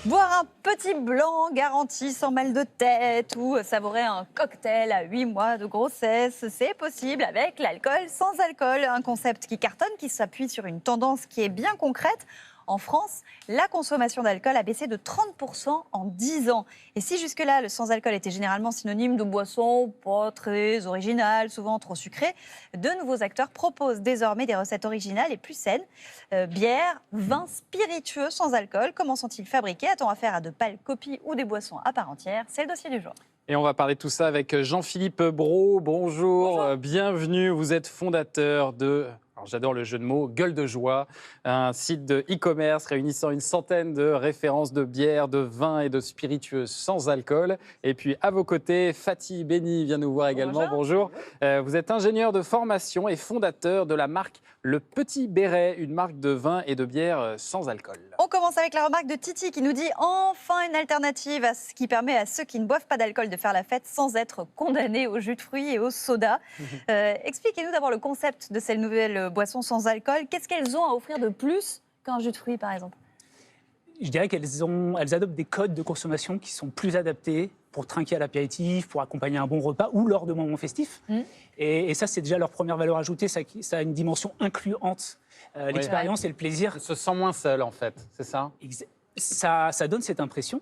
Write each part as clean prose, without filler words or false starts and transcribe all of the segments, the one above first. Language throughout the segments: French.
Boire un petit blanc garanti sans mal de tête ou savourer un cocktail à 8 mois de grossesse, c'est possible avec l'alcool sans alcool. Un concept qui cartonne, qui s'appuie sur une tendance qui est bien concrète. En France, la consommation d'alcool a baissé de 30% en 10 ans. Et si jusque-là, le sans-alcool était généralement synonyme de boisson pas très originale, souvent trop sucrée, de nouveaux acteurs proposent désormais des recettes originales et plus saines. Bière, vin spiritueux sans alcool, comment sont-ils fabriqués? A-t-on affaire à de pâles copies ou des boissons à part entière? C'est le dossier du jour. Et on va parler de tout ça avec Jean-Philippe Brault. Bonjour, bienvenue. Vous êtes fondateur de, alors j'adore le jeu de mots, Gueule de Joie, un site de e-commerce réunissant une centaine de références de bières, de vins et de spiritueux sans alcool. Et puis à vos côtés, Fatih Beni vient nous voir également. Bonjour. Vous êtes ingénieur de formation et fondateur de la marque Le Petit Béret, une marque de vin et de bière sans alcool. On commence avec la remarque de Titi qui nous dit « Enfin une alternative à ce qui permet à ceux qui ne boivent pas d'alcool de faire la fête sans être condamnés au jus de fruits et au soda. » Expliquez-nous d'abord le concept de ces nouvelles boissons sans alcool. Qu'est-ce qu'elles ont à offrir de plus qu'un jus de fruits, par exemple? Je dirais qu'elles adoptent des codes de consommation qui sont plus adaptés pour trinquer à l'apéritif, pour accompagner un bon repas ou lors de moments festifs. Et ça, c'est déjà leur première valeur ajoutée. Ça a une dimension incluante. L'expérience et le plaisir. On se sent moins seul, en fait, c'est ça? Ça donne cette impression.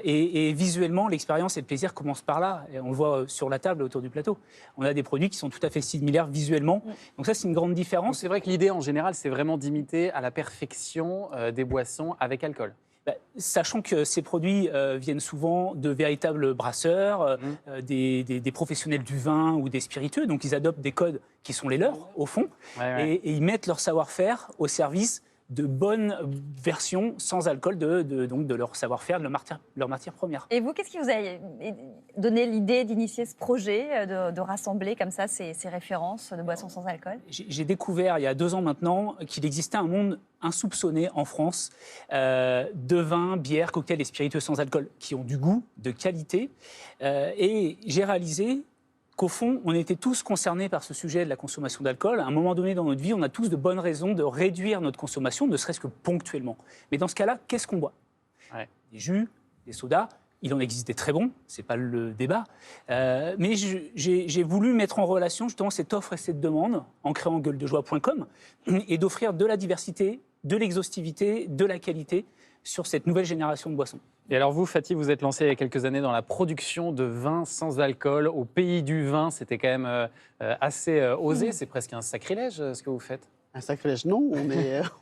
Et visuellement, l'expérience et le plaisir commencent par là. Et on le voit sur la table autour du plateau. On a des produits qui sont tout à fait similaires visuellement. Donc ça, c'est une grande différence. C'est vrai que l'idée, en général, c'est vraiment d'imiter à la perfection des boissons avec alcool. Sachant que ces produits viennent souvent de véritables brasseurs, des professionnels du vin ou des spiritueux. Donc ils adoptent des codes qui sont les leurs, au fond. Et ils mettent leur savoir-faire au service de bonnes versions sans alcool donc de leur savoir-faire, de leur matière première. Et vous, qu'est-ce qui vous a donné l'idée d'initier ce projet, de rassembler comme ça ces références de boissons sans alcool? J'ai découvert il y a 2 ans maintenant qu'il existait un monde insoupçonné en France de vins, bières, cocktails et spiritueux sans alcool qui ont du goût, de qualité. Et j'ai réalisé qu'au fond, on était tous concernés par ce sujet de la consommation d'alcool. À un moment donné dans notre vie, on a tous de bonnes raisons de réduire notre consommation, ne serait-ce que ponctuellement. Mais dans ce cas-là, qu'est-ce qu'on boit? Des jus, des sodas. Il en existe des très bons, ce n'est pas le débat. Mais j'ai voulu mettre en relation justement cette offre et cette demande en créant gueuledejoie.com et d'offrir de la diversité, de l'exhaustivité, de la qualité sur cette nouvelle génération de boissons. Et alors vous, Fatih, vous êtes lancé il y a quelques années dans la production de vin sans alcool au pays du vin. C'était quand même assez osé, c'est presque un sacrilège ce que vous faites. Un sacrilège, non.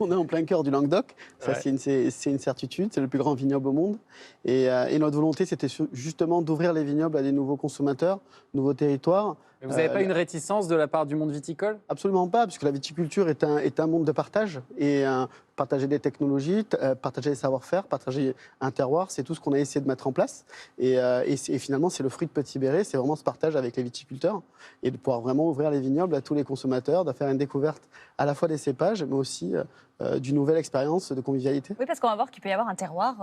On est en plein cœur du Languedoc. Ça, c'est une certitude. C'est le plus grand vignoble au monde. Et notre volonté, c'était justement d'ouvrir les vignobles à des nouveaux consommateurs, nouveaux territoires. Mais vous n'avez pas une réticence de la part du monde viticole? Absolument pas, puisque la viticulture est un monde de partage. Et partager des technologies, partager des savoir-faire, partager un terroir, c'est tout ce qu'on a essayé de mettre en place. Et finalement, c'est le fruit de Petit Béret, c'est vraiment ce partage avec les viticulteurs et de pouvoir vraiment ouvrir les vignobles à tous les consommateurs, de faire une découverte à la fois des cépages, mais aussi d'une nouvelle expérience de convivialité. Oui, parce qu'on va voir qu'il peut y avoir un terroir,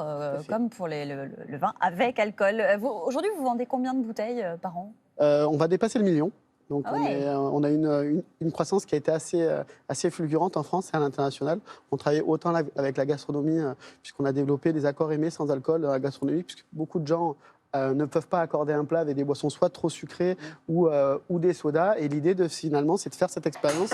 comme pour le vin, avec alcool. Aujourd'hui, vous vendez combien de bouteilles par an? On va dépasser le million. Donc on a une croissance qui a été assez fulgurante en France et à l'international. On travaille autant avec la gastronomie, puisqu'on a développé des accords aimés sans alcool dans la gastronomie, puisque beaucoup de gens ne peuvent pas accorder un plat avec des boissons soit trop sucrées ou des sodas. Et l'idée, finalement, c'est de faire cette expérience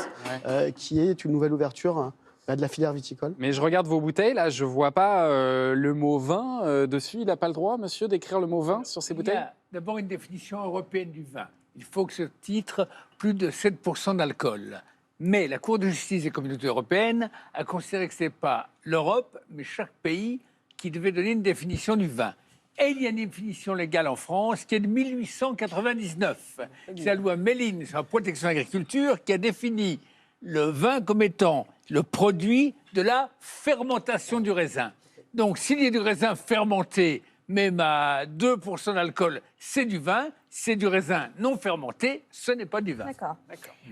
qui est une nouvelle ouverture de la filière viticole. Mais je regarde vos bouteilles, là, je ne vois pas le mot vin dessus. Il n'a pas le droit, monsieur, d'écrire le mot vin sur ses bouteilles? Il y a d'abord une définition européenne du vin. Il faut que ce titre plus de 7% d'alcool. Mais la Cour de justice des communautés européennes a considéré que ce n'est pas l'Europe, mais chaque pays qui devait donner une définition du vin. Et il y a une définition légale en France qui est de 1899. C'est la loi Méline sur la protection de l'agriculture qui a défini le vin comme étant le produit de la fermentation du raisin. Donc, s'il y a du raisin fermenté, même à 2% d'alcool, c'est du vin. C'est du raisin non fermenté, ce n'est pas du vin. D'accord.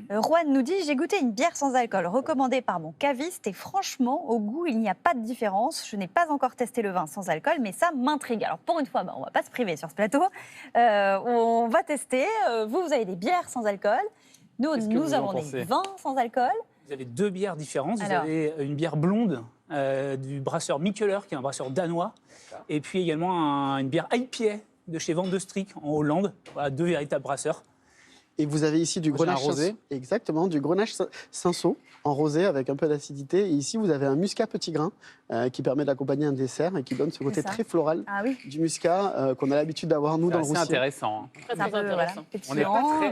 Juan nous dit « J'ai goûté une bière sans alcool recommandée par mon caviste et franchement, au goût, il n'y a pas de différence. Je n'ai pas encore testé le vin sans alcool, mais ça m'intrigue. » Alors pour une fois, on ne va pas se priver sur ce plateau. On va tester. Vous avez des bières sans alcool. Nous avons des vins sans alcool. Vous avez 2 bières différentes. Vous Alors. avez une bière blonde du brasseur Mikkeller, qui est un brasseur danois. Et puis également une bière IPA de chez Van de Strik en Hollande. Voilà, 2 véritables brasseurs. Et vous avez ici du Moi, j'ai un Grenache rosé. Exactement, du Grenache Cinsault en rosé avec un peu d'acidité. Et ici, vous avez un muscat petit grain qui permet d'accompagner un dessert et qui donne ce côté ça. très floral Ah oui. du muscat qu'on a l'habitude d'avoir nous dans le C'est Roussillon. intéressant. hein. C'est un peu, voilà,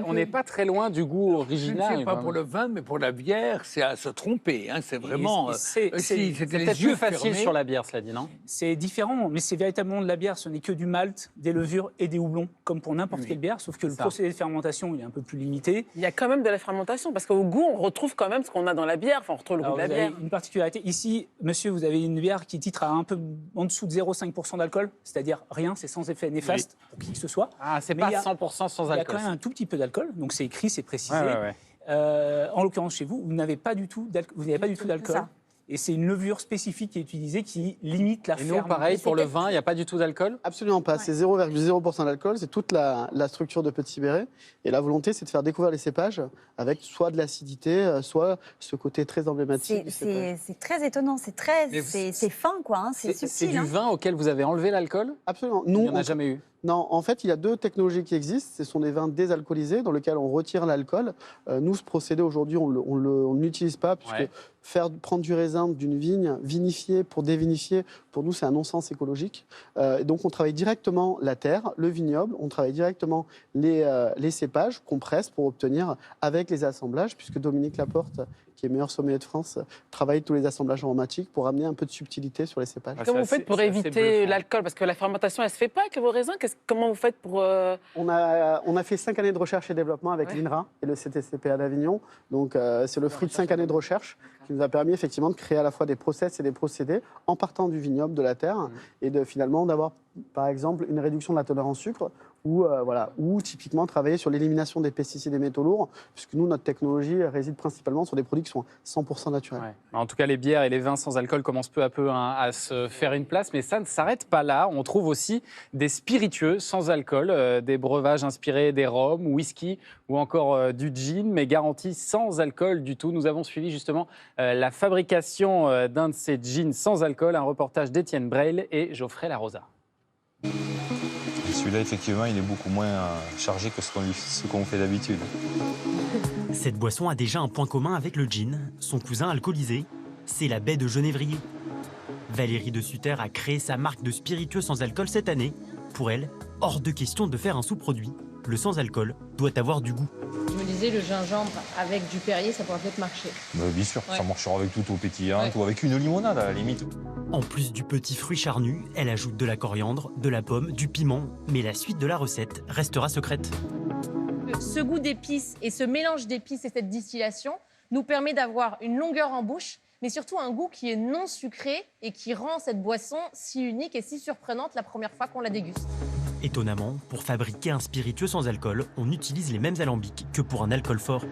On n'est pas très loin du goût Je ne original. sais pas quand pour même. le vin, mais pour la bière, c'est à se tromper. Hein. C'est vraiment. C'est si c'était C'est les peut-être yeux plus facile fermés, sur la bière, cela dit, non? c'est différent, mais c'est véritablement de la bière. Ce n'est que du malt, des levures et des houblons, comme pour n'importe Oui. quelle bière, sauf que le Ça. procédé de fermentation il est un peu plus limité. Il y a quand même de la fermentation, parce qu'au goût, on retrouve quand même ce qu'on a dans la bière. Enfin, on retrouve le Alors, goût de vous la avez bière. une particularité. Ici, monsieur, vous avez une bière qui titre à un peu en dessous de 0,5% d'alcool, c'est-à-dire rien, c'est sans effet néfaste pour qui que ce soit. Ah, c'est Mais pas il y a- 100% sans Il y a alcool. quand même un tout petit peu d'alcool, donc c'est écrit, c'est précisé. Ouais, ouais, ouais. En l'occurrence, chez vous, vous n'avez pas du tout d'alcool. ça. Et c'est une levure spécifique qui est utilisée qui limite la Et nous, ferme. pareil, pour le vin, il n'y a pas du tout d'alcool? Absolument pas, c'est 0,0% d'alcool, c'est toute la structure de Petit Béret. Et la volonté, c'est de faire découvrir les cépages avec soit de l'acidité, soit ce côté très emblématique du cépage. C'est très étonnant, c'est Mais c'est fin, quoi. Hein, c'est C'est subtil. du hein. vin auquel vous avez enlevé l'alcool? Absolument. Il Nous, n'y en a on- jamais eu. Non, en fait, il y a 2 technologies qui existent. Ce sont des vins désalcoolisés dans lesquels on retire l'alcool. Nous, ce procédé, aujourd'hui, on ne l'utilise pas puisque Ouais. prendre du raisin d'une vigne, vinifier pour dévinifier, pour nous, c'est un non-sens écologique. Et donc, on travaille directement la terre, le vignoble, on travaille directement les cépages qu'on presse pour obtenir avec les assemblages, puisque Dominique Laporte, qui est meilleur sommelier de France, travaille tous les assemblages aromatiques pour amener un peu de subtilité sur les cépages. Ah, Comment c'est vous faites assez- pour c'est assez éviter bluffant. l'alcool? Parce que la fermentation, elle se fait pas avec vos raisins. Comment vous faites pour... On a fait 5 années de recherche et développement avec Ouais. l'INRA et le CTCPA d'Avignon. Donc, c'est le fruit de 5 années de recherche qui nous a permis effectivement de créer à la fois des process et des procédés en partant du vignoble, de la terre, et de finalement d'avoir, par exemple, une réduction de la teneur en sucre ou typiquement travailler sur l'élimination des pesticides et métaux lourds, puisque nous, notre technologie réside principalement sur des produits qui sont 100% naturels. Ouais. En tout cas, les bières et les vins sans alcool commencent peu à peu à se faire une place, mais ça ne s'arrête pas là. On trouve aussi des spiritueux sans alcool, des breuvages inspirés des rhums, whisky ou encore du gin, mais garantis sans alcool du tout. Nous avons suivi justement la fabrication d'un de ces gins sans alcool, un reportage d'Étienne Breil et Geoffrey Larosa. Et celui-là, effectivement, il est beaucoup moins chargé que ce qu'on fait d'habitude. Cette boisson a déjà un point commun avec le gin, son cousin alcoolisé, c'est la baie de Genévrier. Valérie de Sutter a créé sa marque de spiritueux sans alcool cette année. Pour elle, hors de question de faire un sous-produit, le sans alcool doit avoir du goût. Je me disais, le gingembre avec du Perrier, ça pourrait peut-être marcher. Bien sûr, Ouais. ça marchera avec tout au pétillant, Ouais. ou avec une limonade à la limite. En plus du petit fruit charnu, elle ajoute de la coriandre, de la pomme, du piment, mais la suite de la recette restera secrète. Ce goût d'épices et ce mélange d'épices et cette distillation nous permet d'avoir une longueur en bouche, mais surtout un goût qui est non sucré et qui rend cette boisson si unique et si surprenante la première fois qu'on la déguste. Étonnamment, pour fabriquer un spiritueux sans alcool, on utilise les mêmes alambics que pour un alcool fort.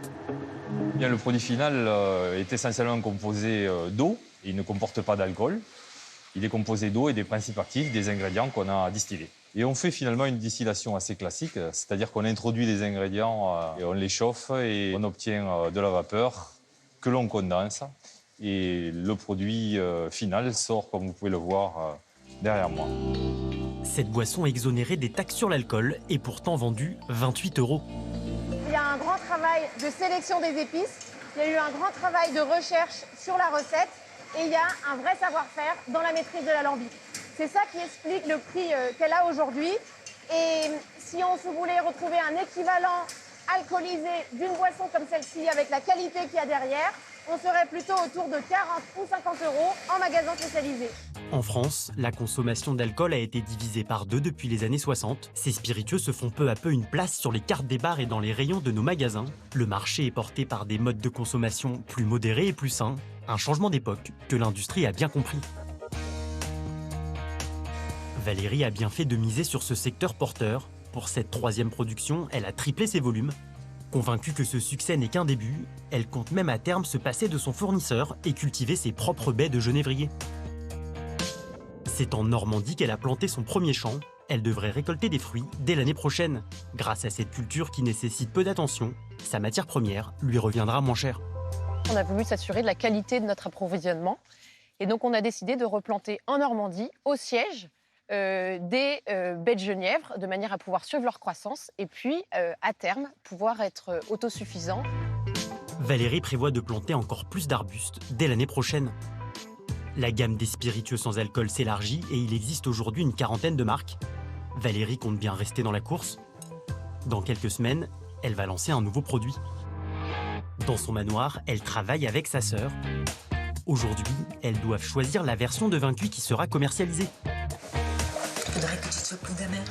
Bien, le produit final est essentiellement composé d'eau. Il ne comporte pas d'alcool. Il est composé d'eau et des principes actifs des ingrédients qu'on a distillés. Et on fait finalement une distillation assez classique, c'est-à-dire qu'on introduit des ingrédients, et on les chauffe et on obtient de la vapeur que l'on condense. Et le produit final sort, comme vous pouvez le voir derrière moi. Cette boisson exonérée des taxes sur l'alcool est pourtant vendue 28 €. Il y a un grand travail de sélection des épices, il y a eu un grand travail de recherche sur la recette et il y a un vrai savoir-faire dans la maîtrise de l'alambic. C'est ça qui explique le prix qu'elle a aujourd'hui. Et si on se voulait retrouver un équivalent alcoolisé d'une boisson comme celle-ci avec la qualité qu'il y a derrière, on serait plutôt autour de 40 ou 50 € en magasin spécialisé. En France, la consommation d'alcool a été divisée par 2 depuis les années 60. Ces spiritueux se font peu à peu une place sur les cartes des bars et dans les rayons de nos magasins. Le marché est porté par des modes de consommation plus modérés et plus sains. Un changement d'époque que l'industrie a bien compris. Valérie a bien fait de miser sur ce secteur porteur. Pour cette 3e production, elle a triplé ses volumes. Convaincue que ce succès n'est qu'un début, elle compte même à terme se passer de son fournisseur et cultiver ses propres baies de genévrier. C'est en Normandie qu'elle a planté son premier champ. Elle devrait récolter des fruits dès l'année prochaine. Grâce à cette culture qui nécessite peu d'attention, sa matière première lui reviendra moins chère. On a voulu s'assurer de la qualité de notre approvisionnement. Et donc, on a décidé de replanter en Normandie, au siège, des baies de genièvre, de manière à pouvoir suivre leur croissance et puis, à terme, pouvoir être autosuffisants. Valérie prévoit de planter encore plus d'arbustes dès l'année prochaine. La gamme des spiritueux sans alcool s'élargit et il existe aujourd'hui une 40aine de marques. Valérie compte bien rester dans la course. Dans quelques semaines, elle va lancer un nouveau produit. Dans son manoir, elle travaille avec sa sœur. Aujourd'hui, elles doivent choisir la version de vin cuit qui sera commercialisée. Il faudrait que tu sois plus d'amère.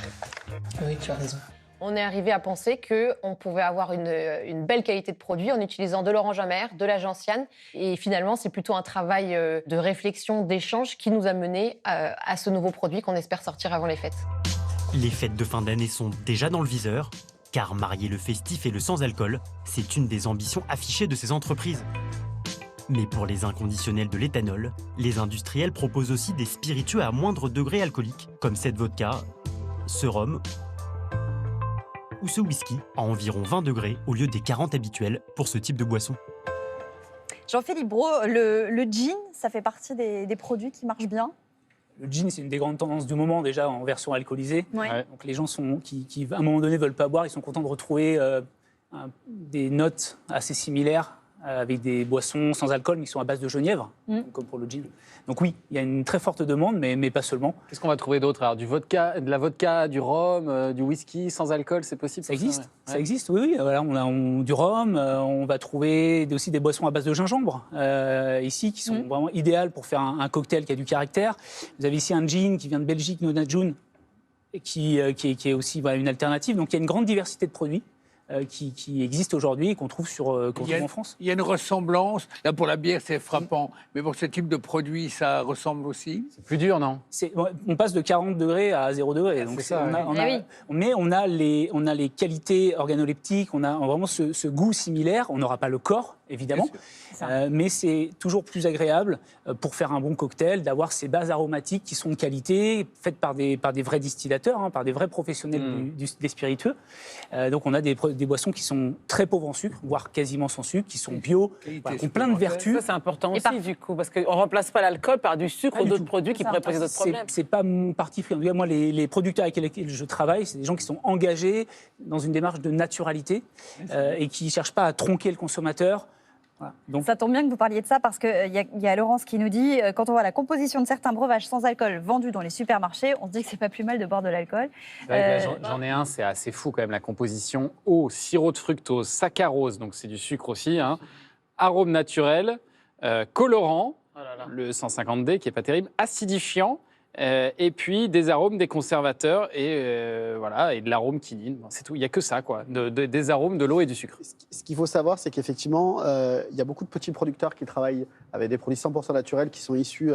Oui, tu as raison. On est arrivé à penser qu'on pouvait avoir une belle qualité de produit en utilisant de l'orange amère, de la gentiane. Et finalement, c'est plutôt un travail de réflexion, d'échange qui nous a menés à ce nouveau produit qu'on espère sortir avant les fêtes. Les fêtes de fin d'année sont déjà dans le viseur, car marier le festif et le sans-alcool, c'est une des ambitions affichées de ces entreprises. Mais pour les inconditionnels de l'éthanol, les industriels proposent aussi des spiritueux à moindre degré alcoolique, comme cette vodka, ce rhum ou ce whisky à environ 20 degrés au lieu des 40 habituels pour ce type de boisson. Jean-Philippe Brault, le gin, ça fait partie des produits qui marchent bien? Le gin, c'est une des grandes tendances du moment, déjà en version alcoolisée. Ouais. Donc les gens qui, à un moment donné, ne veulent pas boire, ils sont contents de retrouver des notes assez similaires avec des boissons sans alcool, mais qui sont à base de genièvre, comme pour le gin. Donc oui, il y a une très forte demande, mais pas seulement. Qu'est-ce qu'on va trouver d'autre? Alors, de la vodka, du rhum, du whisky sans alcool, c'est possible? Ça existe, ça existe, oui. Voilà, on a du rhum, on va trouver aussi des boissons à base de gingembre, ici, qui sont vraiment idéales pour faire un cocktail qui a du caractère. Vous avez ici un gin qui vient de Belgique, Nona June, qui est aussi une alternative. Donc il y a une grande diversité de produits qui existe aujourd'hui et qu'on trouve en France. Il y a une ressemblance. Là, pour la bière, c'est frappant. Mais pour ce type de produit, ça ressemble aussi. C'est plus dur, non? On passe de 40 degrés à 0 degré. Donc mais on a les qualités organoleptiques, on a vraiment ce goût similaire. On n'aura pas le corps, évidemment. Mais c'est toujours plus agréable pour faire un bon cocktail d'avoir ces bases aromatiques qui sont de qualité, faites par des vrais distillateurs, par des vrais professionnels des spiritueux. Donc on a des boissons qui sont très pauvres en sucre, voire quasiment sans sucre, qui sont bio, qui ont plein de vertus. Ça, c'est important aussi, du coup, parce qu'on ne remplace pas l'alcool par du sucre ou d'autres produits qui pourraient poser d'autres problèmes. C'est pas mon parti pris. En tout cas, moi, les producteurs avec lesquels je travaille, c'est des gens qui sont engagés dans une démarche de naturalité et qui ne cherchent pas à tronquer le consommateur. Voilà. Donc... Ça tombe bien que vous parliez de ça parce qu'il y a Laurence qui nous dit quand on voit la composition de certains breuvages sans alcool vendus dans les supermarchés, on se dit que c'est pas plus mal de boire de l'alcool. J'en ai un, c'est assez fou quand même, la composition: eau, sirop de fructose, saccharose, donc c'est du sucre aussi, arôme naturel, colorant, le 150D qui est pas terrible, acidifiant. Et puis des arômes, des conservateurs et de l'arôme quinine. Bon, c'est tout, il n'y a que ça, quoi. Des arômes, de l'eau et du sucre. Ce qu'il faut savoir, c'est qu'effectivement, il y a beaucoup de petits producteurs qui travaillent avec des produits 100% naturels qui sont issus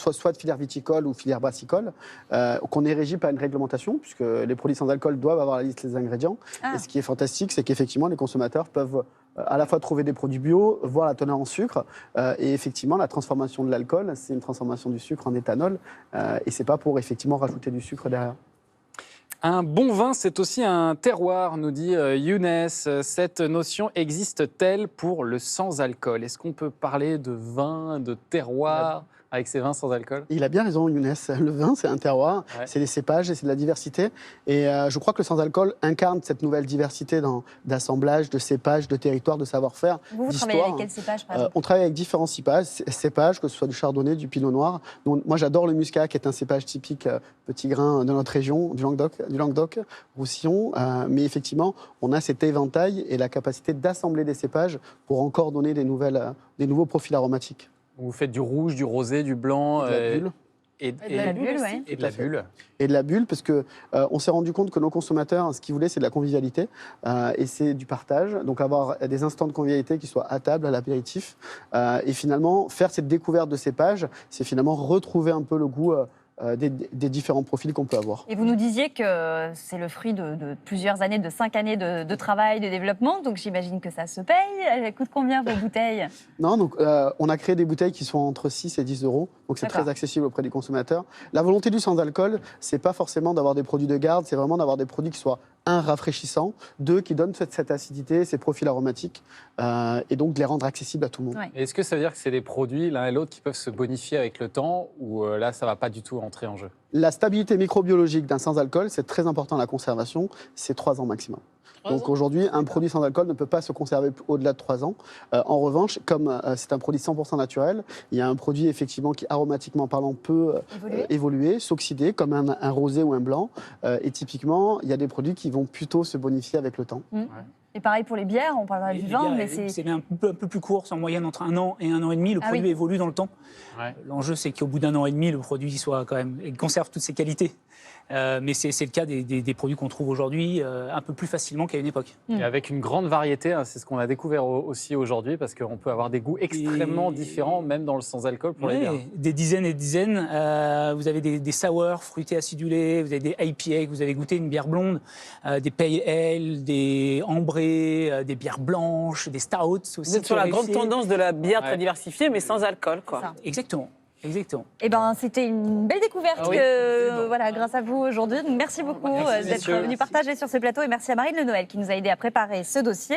soit de filière viticole ou filière brassicole, qu'on est régi par une réglementation, puisque les produits sans alcool doivent avoir la liste des ingrédients. Et ce qui est fantastique, c'est qu'effectivement, les consommateurs peuvent à la fois trouver des produits bio, voir la teneur en sucre, et effectivement, la transformation de l'alcool, c'est une transformation du sucre en éthanol, et c'est pas pour effectivement rajouter du sucre derrière. Un bon vin, c'est aussi un terroir, nous dit Younes. Cette notion existe-t-elle pour le sans-alcool? Est-ce qu'on peut parler de vin, de terroir avec ces vins sans alcool? Il a bien raison, Younes. Le vin, c'est un terroir, c'est des cépages et c'est de la diversité. Et je crois que le sans-alcool incarne cette nouvelle diversité d'assemblage, de cépages, de territoires, de savoir-faire, Vous travaillez avec quels cépages, par exemple? On travaille avec différents cépages, que ce soit du chardonnay, du pinot noir. Donc, moi, j'adore le muscat, qui est un cépage typique petit grain de notre région, du Languedoc, Roussillon. Mais effectivement, on a cet éventail et la capacité d'assembler des cépages pour encore donner des nouveaux profils aromatiques. Vous faites du rouge, du rosé, du blanc. Et de la bulle, oui. Et de la bulle. Et de la bulle, parce qu'on s'est rendu compte que nos consommateurs, ce qu'ils voulaient, c'est de la convivialité et c'est du partage. Donc avoir des instants de convivialité qui soient à table, à l'apéritif. Et finalement, faire cette découverte de cépages, c'est finalement retrouver un peu le goût des différents profils qu'on peut avoir. Et vous nous disiez que c'est le fruit de plusieurs années, de 5 années de travail, de développement, donc j'imagine que ça se paye. Elles coûtent combien vos bouteilles? Non, donc on a créé des bouteilles qui sont entre 6 et 10 euros, donc c'est très accessible auprès des consommateurs. La volonté du sans-alcool, c'est pas forcément d'avoir des produits de garde, c'est vraiment d'avoir des produits qui soient un, rafraîchissant, deux, qui donne cette acidité, ces profils aromatiques, et donc de les rendre accessibles à tout le monde. Ouais. Est-ce que ça veut dire que c'est des produits, l'un et l'autre, qui peuvent se bonifier avec le temps, ou là, ça ne va pas du tout entrer en jeu? La stabilité microbiologique d'un sans-alcool, c'est très important à la conservation, c'est 3 ans maximum. Donc aujourd'hui, un produit sans alcool ne peut pas se conserver au-delà de 3 ans. En revanche, comme c'est un produit 100% naturel, il y a un produit effectivement qui, aromatiquement parlant, peut évoluer, s'oxyder, comme un rosé ou un blanc. Et typiquement, il y a des produits qui vont plutôt se bonifier avec le temps. Et pareil pour les bières, on parlera du vin, mais c'est un peu plus court, c'est en moyenne entre 1 an et 1 an et demi. Le produit évolue dans le temps. Ouais. L'enjeu, c'est qu'au bout d'1 an et demi, le produit soit quand même, il conserve toutes ses qualités. Mais c'est le cas des produits qu'on trouve aujourd'hui un peu plus facilement qu'à une époque. Et avec une grande variété, hein, c'est ce qu'on a découvert aussi aujourd'hui, parce qu'on peut avoir des goûts extrêmement différents, même dans le sans-alcool pour les bières. Des dizaines et des dizaines. Vous avez des sours, fruités acidulés, vous avez des IPA, vous avez goûté une bière blonde, des pale ale, des ambrés, des bières blanches, des stouts aussi. Vous êtes sur la grande tendance de la bière très diversifiée, mais sans alcool, quoi. Exactement. Exactement. Eh ben, c'était une belle découverte voilà, grâce à vous aujourd'hui. Donc, merci beaucoup d'être venu partager sur ce plateau et merci à Marine Le Noël qui nous a aidé à préparer ce dossier.